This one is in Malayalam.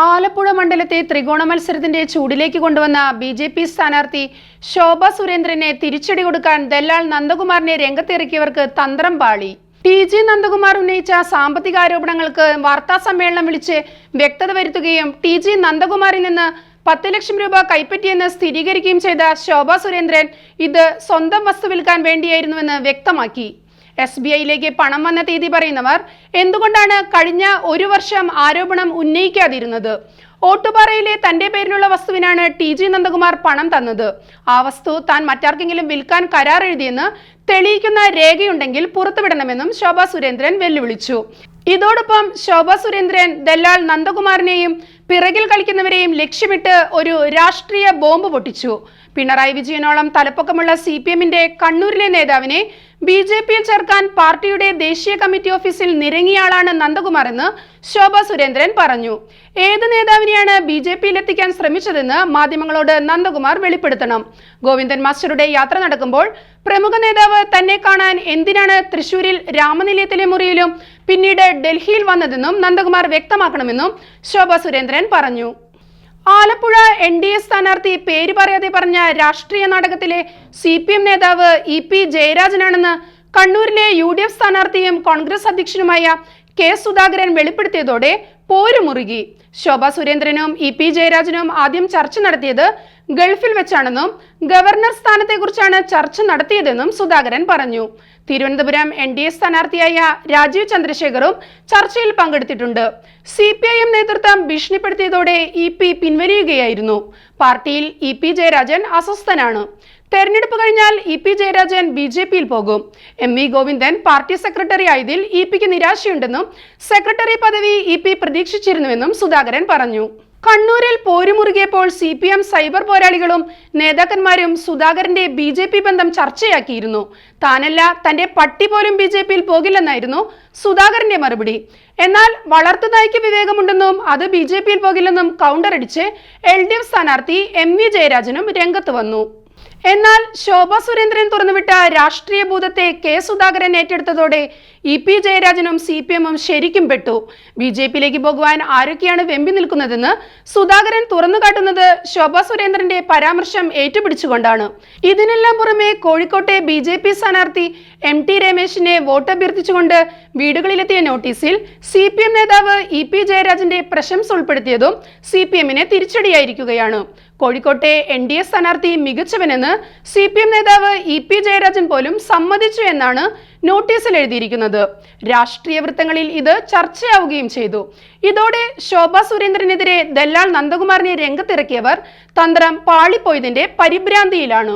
ആലപ്പുഴ മണ്ഡലത്തെ ത്രികോണ മത്സരത്തിന്റെ ചൂടിലേക്ക് കൊണ്ടുവന്ന ബി.ജെ.പി. സ്ഥാനാർത്ഥി ശോഭ സുരേന്ദ്രനെ തിരിച്ചടി കൊടുക്കാൻ ദല്ലാൽ നന്ദകുമാറിനെ രംഗത്തിറക്കിയവർക്ക് തന്ത്രം പാളി. ടി.ജി. നന്ദകുമാർ ഉന്നയിച്ച സാമ്പത്തിക ആരോപണങ്ങൾക്ക് വാർത്താ സമ്മേളനം വിളിച്ച് വ്യക്തത വരുത്തുകയും ടി.ജി. നന്ദകുമാറിൽ നിന്ന് 10 ലക്ഷം രൂപ കൈപ്പറ്റിയെന്ന് സ്ഥിരീകരിക്കുകയും ചെയ്ത ശോഭ സുരേന്ദ്രൻ ഇത് സ്വന്തം വസ്തു വിൽക്കാൻ വേണ്ടിയായിരുന്നുവെന്ന് വ്യക്തമാക്കി. SBIയിലേക്ക് പണം വന്ന തീയതി പറയുന്നവർ എന്തുകൊണ്ടാണ് കഴിഞ്ഞ ഒരു വർഷം ആരോപണം ഉന്നയിക്കാതിരുന്നത്? ഓട്ടുപാറയിലെ തന്റെ പേരിലുള്ള വസ്തുവിനാണ് ടി.ജി. നന്ദകുമാർ പണം തന്നത്. ആ വസ്തു താൻ മറ്റാർക്കെങ്കിലും വിൽക്കാൻ കരാർ എഴുതിയെന്ന് തെളിയിക്കുന്ന രേഖയുണ്ടെങ്കിൽ പുറത്തുവിടണമെന്നും ശോഭ സുരേന്ദ്രൻ വെല്ലുവിളിച്ചു. ഇതോടൊപ്പം ശോഭ സുരേന്ദ്രൻ ദല്ലാൽ നന്ദകുമാറിനെയും പിറകിൽ കളിക്കുന്നവരെയും ലക്ഷ്യമിട്ട് ഒരു രാഷ്ട്രീയ ബോംബ് പൊട്ടിച്ചു. പിണറായി വിജയനോളം തലപ്പൊക്കമുള്ള CPMന്റെ കണ്ണൂരിലെ നേതാവിനെ ബി.ജെ.പിയിൽ ചേർക്കാൻ പാർട്ടിയുടെ ദേശീയ കമ്മിറ്റി ഓഫീസിൽ നിരങ്ങിയാളാണ് നന്ദകുമാർ എന്ന് ശോഭ സുരേന്ദ്രൻ പറഞ്ഞു. ഏത് നേതാവിനെയാണ് ബി.ജെ.പിയിൽ എത്തിക്കാൻ ശ്രമിച്ചതെന്ന് മാധ്യമങ്ങളോട് നന്ദകുമാർ വെളിപ്പെടുത്തണം. ഗോവിന്ദൻ മാസ്റ്ററുടെ യാത്ര നടക്കുമ്പോൾ പ്രമുഖ നേതാവ് തന്നെ കാണാൻ എന്തിനാണ് തൃശൂരിൽ രാമനിലയത്തിലെ മുറിയിലും പിന്നീട് ഡൽഹിയിൽ വന്നതെന്നും നന്ദകുമാർ വ്യക്തമാക്കണമെന്നും ശോഭ സുരേന്ദ്രൻ പറഞ്ഞു. ആലപ്പുഴ NDA സ്ഥാനാർത്ഥി പേര് പറയാതെ പറഞ്ഞ രാഷ്ട്രീയ നാടകത്തിലെ CPM നേതാവ് EP ജയരാജനാണെന്ന് കണ്ണൂരിലെ UDF സ്ഥാനാർത്ഥിയും കോൺഗ്രസ് അധ്യക്ഷനുമായ K. സുധാകരൻ വെളിപ്പെടുത്തിയതോടെ പോരുമുറുകി. ശോഭ സുരേന്ദ്രനും EP ജയരാജനും ആദ്യം ചർച്ച നടത്തിയത് ഗൾഫിൽ വെച്ചാണെന്നും ഗവർണർ സ്ഥാനത്തെക്കുറിച്ചാണ് ചർച്ച നടത്തിയതെന്നും സുധാകരൻ പറഞ്ഞു. തിരുവനന്തപുരം NDA സ്ഥാനാർത്ഥിയായ രാജീവ് ചന്ദ്രശേഖറും ചർച്ചയിൽ പങ്കെടുത്തിട്ടുണ്ട്. CPIM നേതൃത്വം ഭീഷണിപ്പെടുത്തിയതോടെ EP പിൻവലിയുകയായിരുന്നു. പാർട്ടിയിൽ EP ജയരാജൻ അസ്വസ്ഥനാണ്. തെരഞ്ഞെടുപ്പ് കഴിഞ്ഞാൽ EP ജയരാജൻ BJPയിൽ പോകും. MV ഗോവിന്ദൻ പാർട്ടി സെക്രട്ടറി ആയതിൽ EPക്ക് നിരാശയുണ്ടെന്നും സെക്രട്ടറി പദവി EP പ്രതീക്ഷിച്ചിരുന്നുവെന്നും സുധാകരൻ പറഞ്ഞു. കണ്ണൂരിൽ പോരുമുറുകിയപ്പോൾ CPM സൈബർ പോരാളികളും നേതാക്കന്മാരും സുധാകരന്റെ BJP ബന്ധം ചർച്ചയാക്കിയിരുന്നു. താനല്ല തന്റെ പട്ടി പോലും BJPയിൽ പോകില്ലെന്നായിരുന്നു സുധാകരന്റെ മറുപടി. എന്നാൽ വളർത്തുനായ്ക്ക് വിവേകമുണ്ടെന്നും അത് BJPയിൽ പോകില്ലെന്നും കൗണ്ടറടിച്ച് LDF സ്ഥാനാർത്ഥി MV ജയരാജനും രംഗത്ത് വന്നു. എന്നാൽ ശോഭ സുരേന്ദ്രൻ തുറന്നുവിട്ട രാഷ്ട്രീയ ഭൂതത്തെ K. സുധാകരൻ ഏറ്റെടുത്തതോടെ EP ജയരാജനും CPMും ശരിക്കും പെട്ടു. BJPയിലേക്ക് പോകുവാൻ ആരൊക്കെയാണ് വെമ്പി നിൽക്കുന്നതെന്ന് സുധാകരൻ തുറന്നു കാട്ടുന്നത് ശോഭ സുരേന്ദ്രന്റെ പരാമർശം ഏറ്റുപിടിച്ചുകൊണ്ടാണ്. ഇതിനെല്ലാം പുറമെ കോഴിക്കോട്ടെ BJP സ്ഥാനാർത്ഥി MT രമേശിനെ വോട്ട് അഭ്യർത്ഥിച്ചുകൊണ്ട് വീടുകളിലെത്തിയ നോട്ടീസിൽ CPM നേതാവ് EP ജയരാജന്റെ പ്രശംസ ഉൾപ്പെടുത്തിയതും CPMനെ തിരിച്ചടിയായിരിക്കുകയാണ്. കോഴിക്കോട്ടെ NDA സ്ഥാനാർത്ഥി മികച്ചവനെന്ന് CPM നേതാവ് EP ജയരാജൻ പോലും സമ്മതിച്ചു എന്നാണ് നോട്ടീസിൽ എഴുതിയിരിക്കുന്നത്. രാഷ്ട്രീയ വൃത്തങ്ങളിൽ ഇത് ചർച്ചയാവുകയും ചെയ്തു. ഇതോടെ ശോഭ സുരേന്ദ്രനെതിരെ ദല്ലാൽ നന്ദകുമാറിനെ രംഗത്തിറക്കിയവർ തന്ത്രം പാളിപ്പോയതിന്റെ പരിഭ്രാന്തിയിലാണ്.